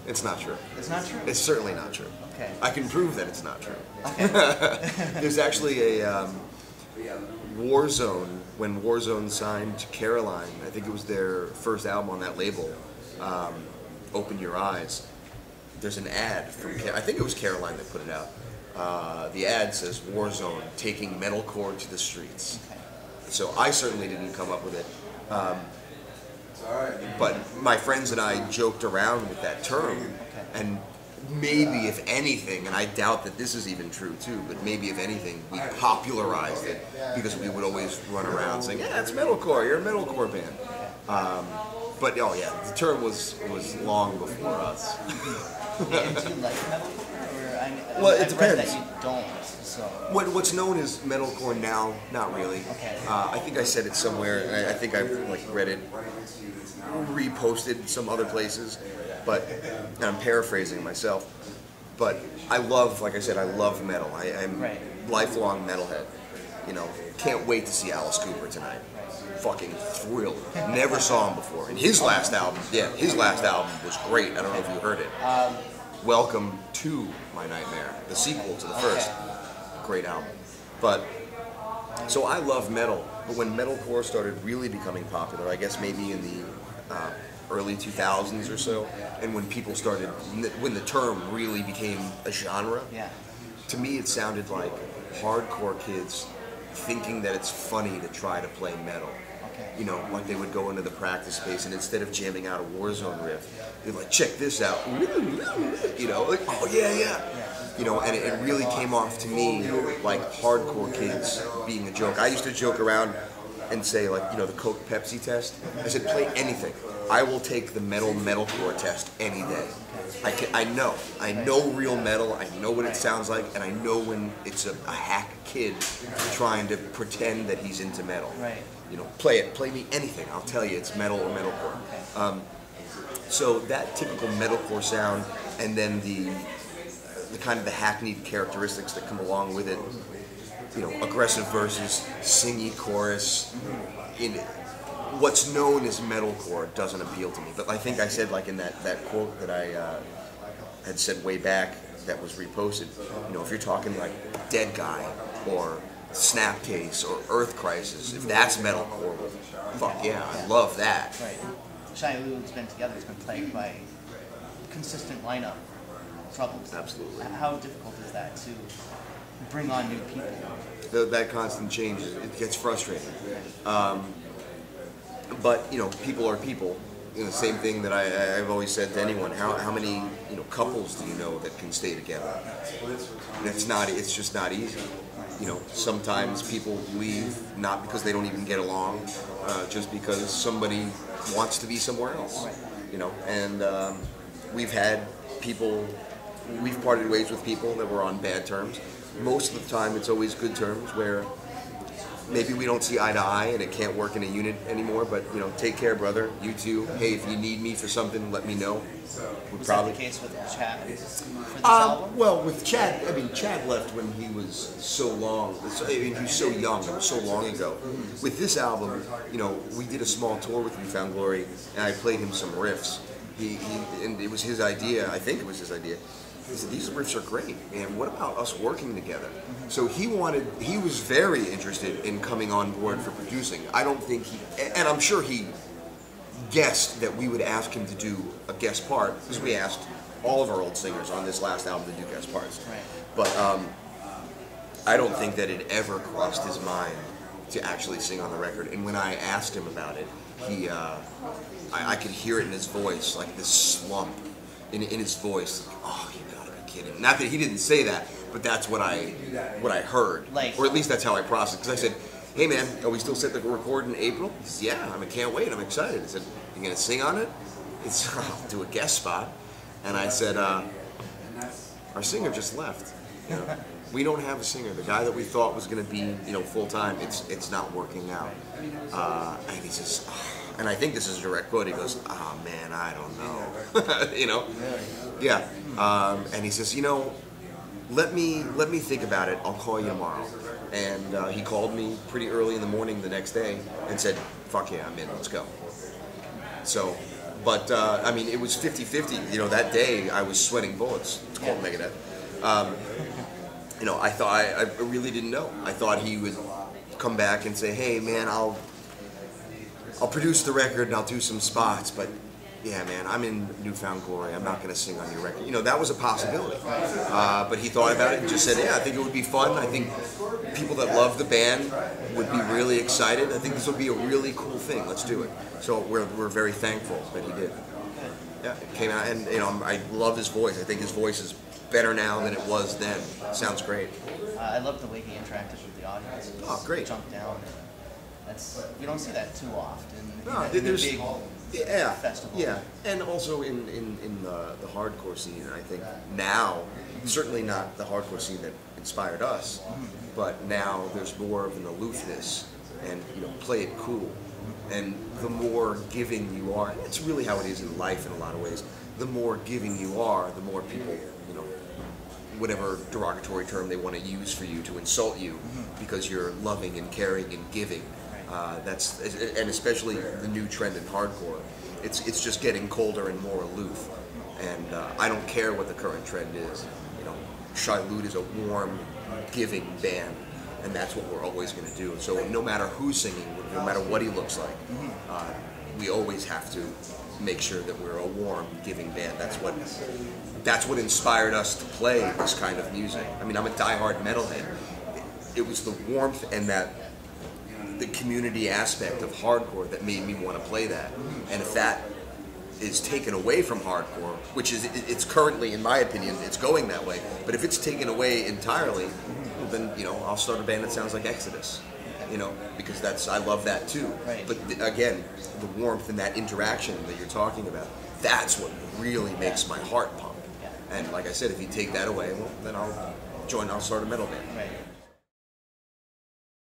It's not true. It's not true? It's certainly not true. Okay. I can prove that it's not true. Okay. There's actually a Warzone, when Warzone signed Caroline, I think it was their first album on that label, Open Your Eyes. There's an ad from, I think it was Caroline that put it out. The ad says Warzone, taking metalcore to the streets. Okay. So I certainly didn't come up with it. But my friends and I joked around with that term, and maybe if anything, and I doubt that this is even true too, but maybe if anything, we popularized it because we would always run around saying, yeah, it's metalcore, you're a metalcore band. But oh yeah, the term was long before us. And do you like metalcore? Well, it I've depends. read that you don't. So. What's known as metalcore now, not really. Okay. I think I said it somewhere, and I think I've read it, reposted some other places, but and I'm paraphrasing myself. But I love, like I said, I love metal. I'm lifelong metalhead. You know, can't wait to see Alice Cooper tonight. Fucking thrilled. Never saw him before. And his last album, his last album was great. I don't know if you heard it. Welcome to My Nightmare, the sequel to the first. Great album. But so I love metal, but when metalcore started really becoming popular, I guess maybe in the early 2000s or so, and when people started, when the term really became a genre, to me it sounded like hardcore kids thinking that it's funny to try to play metal. You know, like they would go into the practice space and instead of jamming out a Warzone riff, they're like, check this out. You know, like, oh yeah. You know, and it really came off to me like hardcore kids being a joke. I used to joke around and say, like, you know, the Coke Pepsi test. I said, play anything. I will take the metalcore test any day. I know real metal. I know what it sounds like, and I know when it's a hack kid trying to pretend that he's into metal. Right. You know, play me anything. I'll tell you it's metal or metalcore. So that typical metalcore sound, and then the kind of the hackneyed characteristics that come along with it. You know, aggressive verses, singy chorus. In what's known as metalcore doesn't appeal to me. But I think I said, like in that quote that I had said way back that was reposted. You know, if you're talking like Dead Guy or Snapcase or Earth Crisis, if that's metalcore, well, fuck yeah, I love that. Right. Shai Hulud's been together. It's been plagued by consistent lineup troubles. Absolutely. How difficult is that to bring on new people? That constant change, it gets frustrating. But you know, people are people. You know, the same thing that I've always said to anyone: how many couples do you know that can stay together? And it's just not easy. You know, sometimes people leave not because they don't even get along, just because somebody wants to be somewhere else. You know, and we've parted ways with people that were on bad terms. Most of the time, it's always good terms where maybe we don't see eye to eye and it can't work in a unit anymore. But you know, take care, brother. You too. Hey, if you need me for something, let me know. Was that the case with Chad for this album? Well, with Chad, I mean, Chad left when he was so long. I mean, he was so young. It was so long ago. With this album, you know, we did a small tour with We Found Glory, and I played him some riffs. And it was his idea. I think it was his idea. He said, these riffs are great, and what about us working together? So he was very interested in coming on board for producing. I don't think and I'm sure he guessed that we would ask him to do a guest part, because we asked all of our old singers on this last album to do guest parts. Right. But I don't think that it ever crossed his mind to actually sing on the record. And when I asked him about it, I could hear it in his voice, like this slump in his voice. Like, oh, you gotta be kidding! Not that he didn't say that, but that's what I heard, or at least that's how I processed. Because I said, "Hey man, are we still set to record in April?" He says, "Yeah, I can't wait. I'm excited." I said, "You gonna sing on it?" I'll do a guest spot. And I said, "Our singer just left. You know, we don't have a singer. The guy that we thought was going to be, full time, it's not working out." And he says, and I think this is a direct quote. He goes, "Oh man, I don't know." Yeah. And he says, let me think about it. I'll call you tomorrow. And he called me pretty early in the morning the next day and said, "Fuck yeah, I'm in. Let's go." So But I mean, it was 50-50. You know, that day I was sweating bullets. It's called Metalhead. You know, I really didn't know. I thought he would come back and say, "Hey, man, I'll produce the record and I'll do some spots, but yeah, man, I'm in Newfound Glory. I'm not going to sing on your record." You know, that was a possibility. But he thought about it and just said, "Yeah, I think it would be fun. I think people that love the band would be really excited. I think this would be a really cool thing. Let's do it." So we're very thankful that he did. Yeah, it came out, and you know, I love his voice. I think his voice is better now than it was then. Sounds great. I love the way he interacted with the audience. Oh, great. Jumped down. You don't see that too often. No, in a there's big festival. Yeah, and also in the hardcore scene, I think now, certainly not the hardcore scene that inspired us, but now there's more of an aloofness, and you know, play it cool. And the more giving you are, and it's really how it is in life in a lot of ways, the more giving you are, the more people, you know, whatever derogatory term they want to use for you to insult you, because you're loving and caring and giving. That's, and especially the new trend in hardcore, it's just getting colder and more aloof. And I don't care what the current trend is. You know, Shai Hulud is a warm, giving band, and that's what we're always going to do. So no matter who's singing, no matter what he looks like, we always have to make sure that we're a warm, giving band. That's what inspired us to play this kind of music. I mean, I'm a diehard metalhead. It was the warmth and the community aspect of hardcore that made me want to play that. And if that is taken away from hardcore, which is, it's currently, in my opinion, it's going that way, but if it's taken away entirely, then, you know, I'll start a band that sounds like Exodus, you know, because I love that too. Right. But again, the warmth and that interaction that you're talking about, that's what really makes my heart pump. And like I said, if you take that away, well, then I'll start a metal band. Right.